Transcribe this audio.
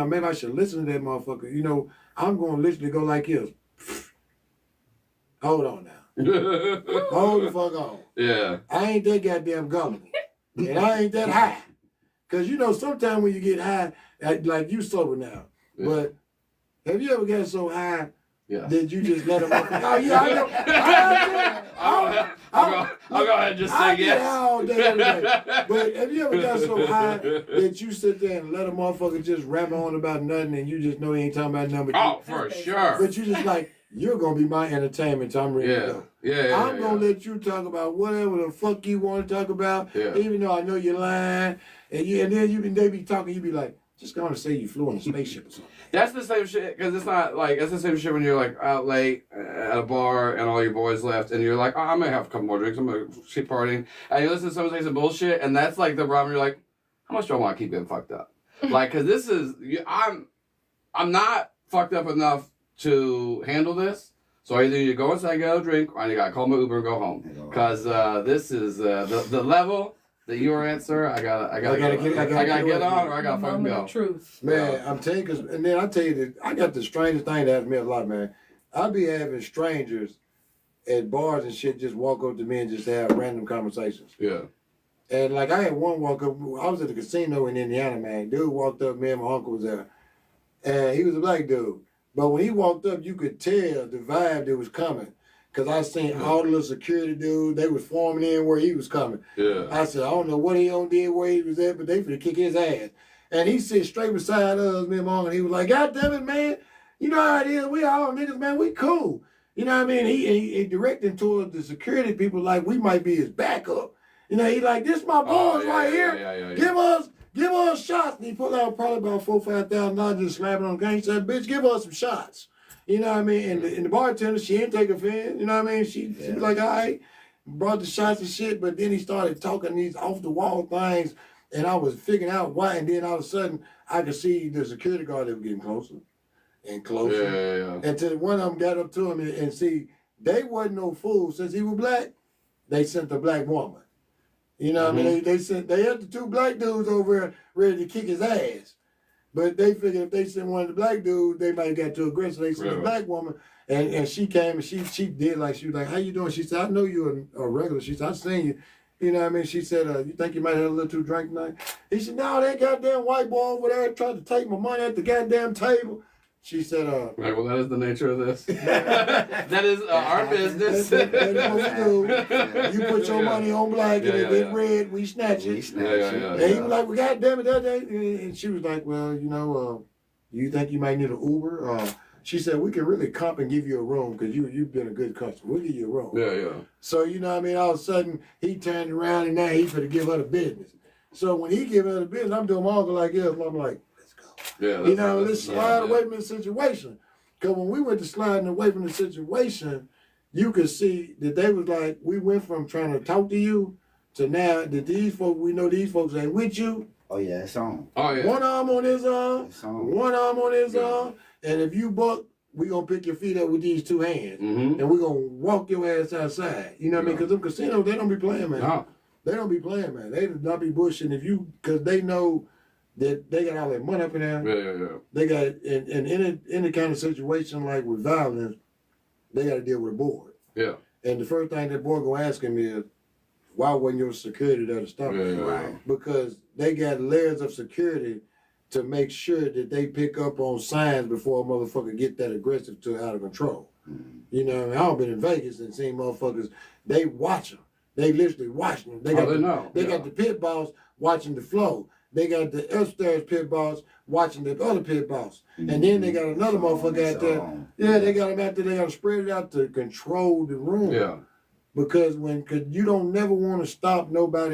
maybe I should listen to that motherfucker. You know, I'm going to literally go like this. Hold on now. Hold the fuck on. Yeah. I ain't that goddamn gullible. And I ain't that high. Because, you know, sometimes when you get high, like you sober now, but have you ever got so high that you just let them up? Oh, yeah, I'll go ahead and just say yes. All day, every day. But have you ever got so high that you sit there and let a motherfucker just rap on about nothing and you just know he ain't talking about nothing? But for sure. But you just like, you're going to be my entertainment till I'm ready to go. I'm going to let you talk about whatever the fuck you want to talk about, even though I know you're lying. And then they be talking, you be like, just going to say you flew on a spaceship or something. That's the same shit, because it's not like, it's the same shit when you're like out late at a bar and all your boys left and you're like, oh, I'm going to have a couple more drinks, I'm going to keep partying. And you listen to someone say some bullshit and that's like the problem. You're like, how much do I want to keep getting fucked up? Like, because this is, I'm not fucked up enough to handle this. So either you go inside and get a drink or I got to call my Uber and go home. Because this is the level that you are at, sir. I gotta get on, or I gotta fucking go. Truth, man. I'm telling you, and then I tell you that I got the strangest thing that happens to me a lot, man. I be having strangers at bars and shit just walk up to me and just have random conversations. Yeah. And like I had one walk up. I was at the casino in Indiana, man. Dude walked up, me and my uncle was there, and he was a black dude. But when he walked up, you could tell the vibe that was coming. Because I seen all the little security dudes, they was forming in where he was coming. Yeah. I said, I don't know what he did, where he was at, but they finna kick his ass. And he sit straight beside us, me and Mom, and he was like, God damn it, man. You know how it is. We all niggas, man. We cool. You know what I mean? He directing towards the security people like we might be his backup. You know, he like, this my boys right here. Give us shots. And he pulled out probably about $4,000 or $5,000 just slapping on the gang. He said, bitch, give us some shots. You know what I mean? And the bartender, she didn't take offense. You know what I mean? She was like, all right, brought the shots and shit. But then he started talking these off-the-wall things. And I was figuring out why. And then all of a sudden, I could see the security guard that was getting closer and closer. Yeah. Until one of them got up to him and see, they wasn't no fool. Since he was black, they sent the black woman. You know what I mean? They had the two black dudes over there ready to kick his ass. But they figured if they sent one of the black dudes, they might have got too aggressive. They sent the black woman, and she came and she did like, she was like, how you doing? She said, I know you're a regular. She said, I've seen you. You know what I mean? She said, you think you might have a little too drunk tonight? He said, no, that goddamn white boy over there tried to take my money at the goddamn table. She said, right, well, that is the nature of this. That is our business. That is what we do. You put your money on black and if it's red, we snatch it. And he was like, well, goddamn it, that day. And she was like, well, you know, you think you might need an Uber? She said, we can really comp and give you a room because you've been a good customer. We'll give you a room. Yeah. So, you know what I mean? All of a sudden, he turned around and now he's going to give her the business. So when he give her the business, I'm doing my uncle like this. And I'm like, yeah, you know, let's slide away from the situation. Because when we went to sliding away from the situation, you could see that they was like, we went from trying to talk to you to now that these folks, we know these folks ain't with you. Oh, yeah, it's on. Oh, yeah. One arm on his arm, one arm on his arm. And if you buck, we going to pick your feet up with these two hands. And we going to walk your ass outside. You know what I mean? Because them casinos, they don't be playing, man. No. They don't be playing, man. They do not be bushing. Because they know that they got all that money up in there. Yeah. They got, in any kind of situation like with violence, they got to deal with a board. Yeah. And the first thing that board gonna ask him is, why wasn't your security there to stop it? Right. Because they got layers of security to make sure that they pick up on signs before a motherfucker get that aggressive to out of control. You know, I mean, I've been in Vegas and seen motherfuckers, they watch them. They literally watching them. They got the pit boss watching the flow. They got the upstairs pit boss watching the other pit boss. And then they got another motherfucker out there. Yeah, they got them out there. They got to spread it out to control the room. Yeah. Because you don't never want to stop nobody